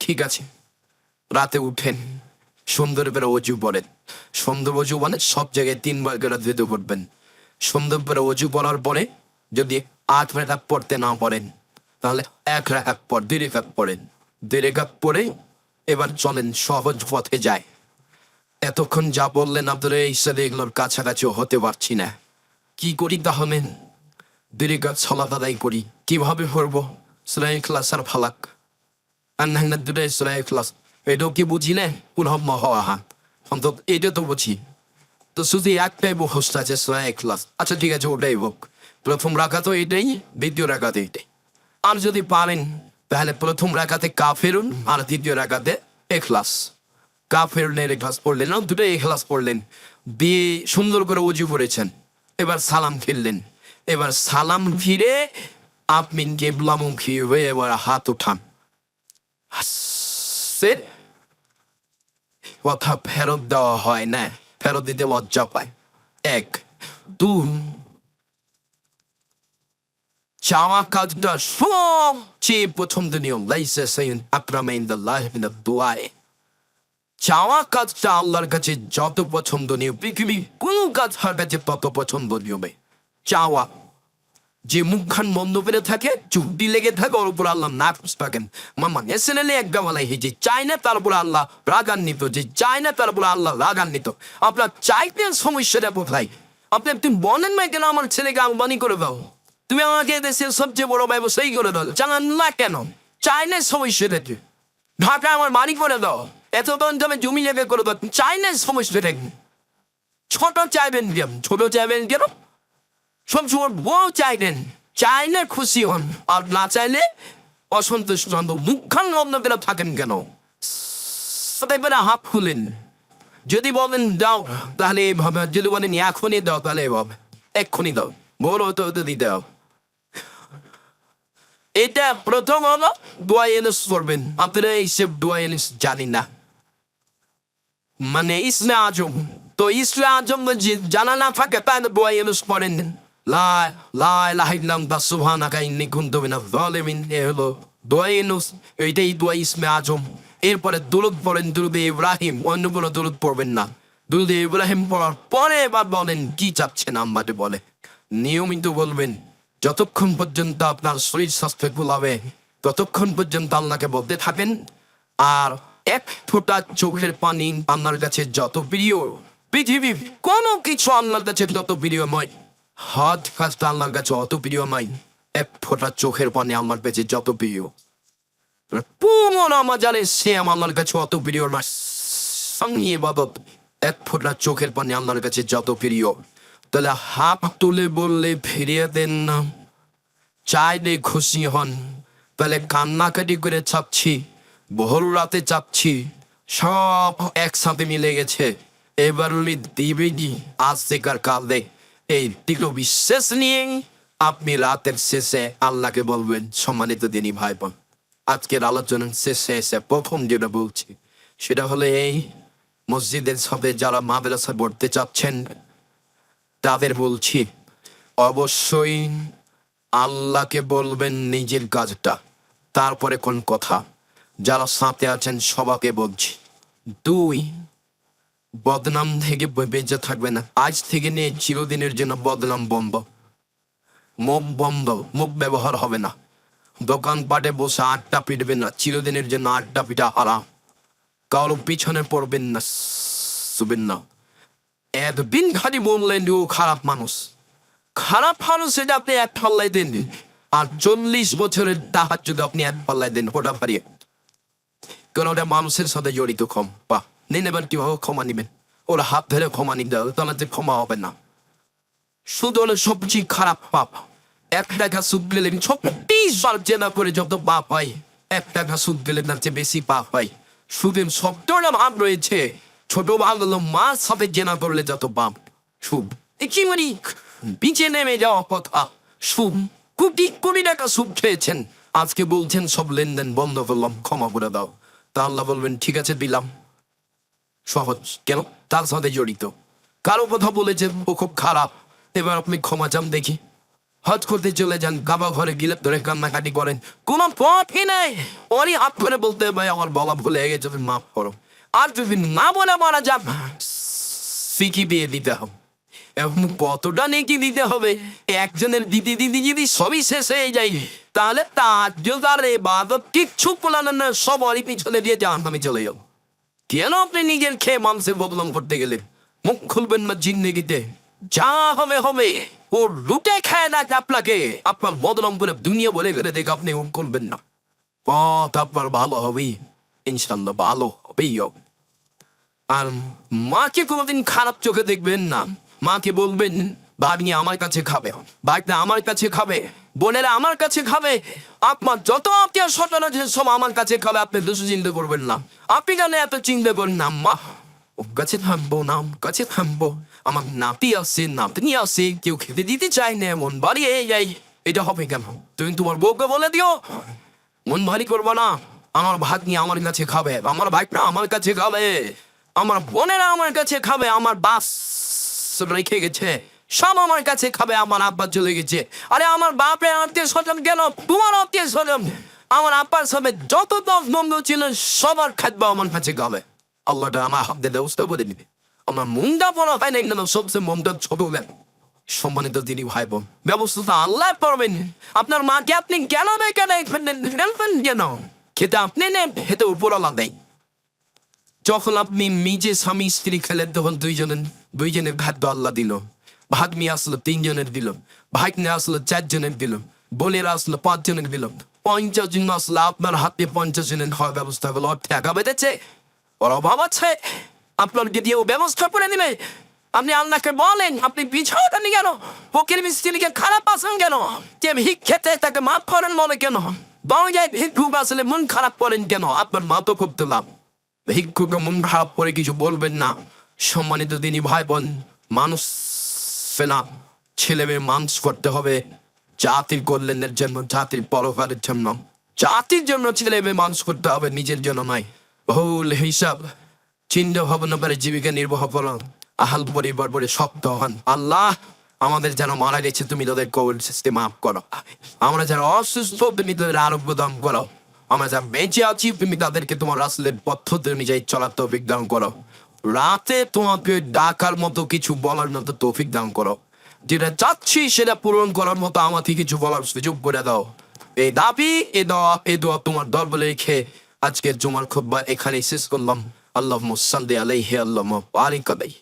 ঠিক আছে, রাতে উঠেন, সুন্দর করে অজু পড়েন। সুন্দর অজু মানে সব জায়গায় 3 বার করে ধুতে পড়বেন। সুন্দর করে অজু পড়ার পরে যদি 8 রাকাত পড়তে না পারেন, তাহলে 1 রাকাত পর 2 রাকাত পড়েন। 2 রাকাত পরে এবার চলেন, সহজ পথে যায়। এতক্ষণ যা বললেন আপনারা এই সাথে এগুলোর কাছাকাছি হতে পারছি না। কি করি তাহলে? 2 রাকাত সালাত আদায় করি। কিভাবে পড়বো? সূরা ইখলাস আর ফালাক। আন্নাহনা দুটো সূরা ইখলাস। এটাও কি বুঝি না? পুনঃ হওয়া অন্তত এটা তো বুঝি। তো শুধু একটাই মুখস্থ আছে, সূরা ইখলাস। আচ্ছা ঠিক আছে, ওটাই হোক। প্রথম রাকাতও এটাই, দ্বিতীয় রাকাতে এটাই। আর যদি পারেন তাহলে প্রথম রাকাতে কাফেরুন আর দ্বিতীয় রাকাতে ইখলাস। কাফেরুনের ইখলাস পড়লেন না, দুটো ইখলাস পড়লেন, দিয়ে সুন্দর করে উজু করেছেন। এবার সালাম ফিরলেন। এবার সালাম ফিরে আপনি কিবলামুখী হয়ে এবার হাত উঠান। কথা ফেরত দেওয়া হয় না, ফেরত দিতে লজ্জা পায়। 1 2 চাওয়া কাজটা সবচেয়ে প্রথম নিয়ম। লাইসা সাইয়্যিন আকরামা ইনদাল্লাহি মিনাদ দুআয়ে। চাওয়া কাজটা আল্লাহর কাছে যত পছন্দনীয়, পৃথিবীর কোন কাজ তার কাছে তত পছন্দনীয়। চাওয়া যে মুখখান বন্ধ করে থাকে, চুপটি লেগে থাকে, ওর উপর আল্লাহ নারাজ থাকেন। মামা ন্যাশনালি এক গাওয়ালাই যে চায় না তার উপর আল্লাহ রাগান্বিত, যে চায় না তার উপর আল্লাহ রাগান্বিত। আপনার চাইতেন সমস্যাটা কোথায়? আপনি বলেন না কেন আমার ছেলেকে আমদানি করে দাও, তুমি আমাকে দেশের সবচেয়ে বড় ব্যবসায়ী করে দাও, জানান না কেন? চাই না সমস্যাটা, ঢাকায় আমার বাড়ি করে দাও, এত তুমি জমি জায়গা করে দাও, চাই না সমস্যাটা। ছোট চাইবেন কেন? ছোট চাইবেন কেন? সবসময় বউ চাইলেন, চাইলে খুশি হন, আর না চাইলে অসন্তুষ্ট হন। মুখখান অন্য কেন থাকেন কেন? হাত খুলেন। যদি বলেন দাও তাহলে এইভাবে, যদি বলেন এখনই দাও তাহলে এভাবে, এক্ষুনি দাও, বড় হতে হতে দিতে হবে। এটা প্রথম হলো দোয়া ইউনুস করবেন। আপনারা এইসব দোয়া ইউনুস জানি না, মানে ইসমে আজম। তো ইসমে আজম যে জানা না থাকে তাহলে দোয়া ইউনুস পড়েন। লা ইলাহা ইল্লা আনতা সুবহানাকা ইন্নী কুনতু মিনাজ জালিমিন। এ হলো দোয়া ইউনুস, এইটাই দোয়া ইসমে আজম। এরপরে দুরূদ পড়েন, দুরূদে ইব্রাহিম। অন্য কোনো দুরূদ পড়বেন না। দুরূদে ইব্রাহিম পড়ার পরে এবার বলেন কি চাচ্ছেন আমাকে বলে। নিয়মিত বলবেন, যতক্ষণ পর্যন্ত আপনার শরীর স্বাস্থ্য কুলাবে ততক্ষণ পর্যন্ত আল্লাহকে বলতে থাকেন। আর 1 ফোঁটা চোখের পানি আল্লাহর কাছে যত প্রিয়, পৃথিবীর কোনো কিছু আল্লাহর কাছে যত প্রিয় নয়, হাত কাজটা আল্লাহর কাছে অত প্রিয় নয়। 1 ফোঁটা চোখের পানি আমার কাছে যত প্রিয়, পুরো আমাজারে সে আল্লাহর কাছে অত প্রিয় না। সঙ্গে ইবাদত 1 ফোঁটা চোখের পানি আল্লাহর কাছে যত প্রিয়। তাহলে হাত তুলে বললে ফিরিয়ে দেন না, চাইলে খুশি হন। তাহলে কান্নাকাটি করে চাচ্ছি, ভোর রাতে চাচ্ছি, সব একসাথে মিলে গেছে। এবার দিবেনি আজ থেকে কালে। এই দৃঢ় বিশ্বাস নিয়ে আপনি রাতের শেষে আল্লাহকে বলবেন। সম্মানিত দিনী ভাই বোন, আজকের আলোচনার শেষে এসে প্রথম যেটা বলছি সেটা হলো এই, মসজিদের সাথে যারা মাদ্রাসা পড়তে চাচ্ছেন তাদের বলছি, অবশ্যই আল্লাহকে বলবেন নিজের কাজটা, তারপরে কোন কথা। যারা সাথে আছেন সবাইকে বলছি, 2 বদনাম থেকে বেঁচে থাকবে না। আজ থেকে নিয়ে চিরদিনের জন্য বদনাম বন্ধ, মুখ বন্ধ, মুখ ব্যবহার হবে না। দোকানপাটে বসে আড্ডা পিটবেন না, চিরদিনের জন্য আড্ডা পিটা হারাম। কারো পিছনে পড়বেন না, শুবেন না। এতদিন খালি বললেন ও খারাপ মানুষ, খারাপ মানুষ সেটা আপনি 1 পাল্লায় দেন। আর 40 বছরের তাহাজ্জুদ আপনি 1 পাল্লায় দেন, ওটা পারিয়ে। কারণ ওটা মানুষের সাথে জড়িত। কম বা নেন, এবার কিভাবে ক্ষমা নিবেন? ওরা হাত ধরে ক্ষমা নিতে হবে, তাহলে ক্ষমা হবে না। শুধু হলো সবচেয়ে খারাপ পাপ। 1 টাকা সুদ গেলেন 36 বার জেনা করে যত পাপ হয়, 1 টাকা সুদ গেলেন তার চেয়ে বেশি পাপ হয়। সুদের সবটা ভাব রয়েছে। ছোট ভাগ হলো মার সাথে জেনা করলে যত পাপ। সুদ একেবারে বিচে নেমে যাওয়া কথা। সুদ কোটি টাকা সুদ খেয়েছেন, আজকে বলছেন সব লেনদেন বন্ধ করলাম, ক্ষমা করে দাও। তা আল্লাহ বলবেন ঠিক আছে দিলাম। সহজ কেন? তার সাথে জড়িত। কারো কথা বলেছেন ও খুব খারাপ, এবার আপনি ক্ষমা চান দেখি। হজ করতে চলে যান, কাবা ঘরে গিলে ধরে কান্নাকাটি করেন, কোনো পথই নেই। ওরই হাত করে বলতে ভাই আমার বলা ভুলে গেছে, তুমি মাফ করো। আর যদি না বলে মারা যান, শিখি দিয়ে দিতে হবে। এবং কতটা নেকি দিতে হবে, একজনের দিতে দিতে যদি সবই শেষ হয়ে যায়, তাহলে তার ইবাদত কিচ্ছু কোলানো না, সবারই পিছনে দিয়ে জাহান্নামে চলে যাও। কেন আপনি নিজের খেয়ে মানুষের বদনাম করতে গেলেন? মুখ খুলবেন না জিন্দেগিতে, যা হবে হবে। ও লুটে খায় না আপনাকে, আপনার বদনাম করে দুনিয়া বলে ফেলে দেখে আপনি মুখ খুলবেন না। পথ আপনার ভালো হবেই, ইনশাল্লাহ ভালো হবেই হবে। আর মাকে কোনোদিন খারাপ চোখে দেখবেন না। মাকে বলবেন ভাগ্নি আমার কাছে খাবে, ভাইটা আমার কাছে খাবে, বোনেরা আমার কাছে খাবে, আপনার যত আত্মীয় স্বজন আছে সব আমার কাছে খাবে। আপনি দুশো চিন্তা করবেন না। আপনি কেন এত চিন্তা করেন না? মা ও কাছে থামবো না, কাছে থামবো, আমার নাতি আছে নাতনি আছে, কেউ খেতে দিতে চায় না, মন বাড়ি এই যাই, এটা হবে কেন? তুমি তোমার বউকে বলে দিও মন ভারী করবো না, আমার ভাগ্নি আমার কাছে খাবে, আমার ভাইটা আমার কাছে খাবে, আমার বোনেরা আমার কাছে খাবে, আমার বাস রেখে গেছে সব আমার কাছে খাবে, আমার আব্বা চলে গেছে। আরে আমার বাপের আত্মীয় স্বজন কেন, তোমার আত্মীয় স্বজন, আমার আব্বার সবে যত দশ বন্ধু ছিল সবার খাদ্য আমার কাছে খাবে। আল্লাহটা আমার হাতে ব্যবস্থা করে দিবে। আমার মুন্ডা পড়া হয় না, কিন্তু সবচেয়ে মনটা ছোট হলেন। সম্মানিত দিদি ভাই বোন, ব্যবস্থা আল্লাহ করবেন। আপনার মাকে আপনি কেন ফেলবেন কেন? খেতে আপনি নেন, খেতে উপরওয়ালা দেয়। যখন আপনি নিজে স্বামী স্ত্রী খেলেন তখন দুইজনের খাদ্য আল্লাহ দিল। ভাগ্নি আসলো 3 জনের দিল, ভাগ্নে আসলো 4 জনের দিল, বোনেরা আসলো 5 জনের দিল, 50 জন আসলো আপনার হাতে 50 জনের হওয়ার ব্যবস্থা হলো। টাকা বেঁধেছে, ওর অভাব আছে, আপনাকে দিয়ে ও ব্যবস্থা করে দিবে। আপনি আল্লাহকে বলেন, আপনি পিছনে কেন? ফকির মিস্ত্রিকে খারাপ আছেন কেন? যে ভিক খেতে তাকে মাফ করেন মনে কেন? দরজায় ভিক্ষুক আসলে মন খারাপ করেন কেন? আপনার মা তো খুব দিলাম, ভিক্ষুকে মন খারাপ করে কিছু বলবেন না। সম্মানিত দিনী ভাই বোন, মানুষ না, ছেলে মেয়ে মানুষ করতে হবে জাতির কল্যাণের জন্য, জাতির পরকালের জন্য, জাতির জন্য ছেলে মেয়ে মানুষ করতে হবে, নিজের জন্য নয়। ভুল হিসাব চিন্তা ভাবনা করে জীবিকা নির্বাহ করো, আহাল পরিবার পরে শক্ত হন। আল্লাহ আমাদের যারা মারা গেছে তুমি তাদের কবর সিস্টেম মাফ করো। আমরা যারা অসুস্থ তুমি তাদের আরোগ্য দান করো। আমরা যারা বেঁচে আছি তুমি তাদেরকে তোমার রাসূলের পদ্ধতি অনুযায়ী চলার তৌফিক দান করো। রাতে তোমাকে ডাকার মতো কিছু বলার মতো তৌফিক দান করো। যেটা চাচ্ছি সেটা পূরণ করার মতো আমাকে কিছু বলার সুযোগ করে দাও। এই দাবি এ দোয়া তোমার দরবারে রেখে আজকের জুমার খুতবা এখানেই শেষ করলাম। আল্লাহুম্মা সাল্লি আলাইহি আল্লাহুম্মা বারিক আলাইহি।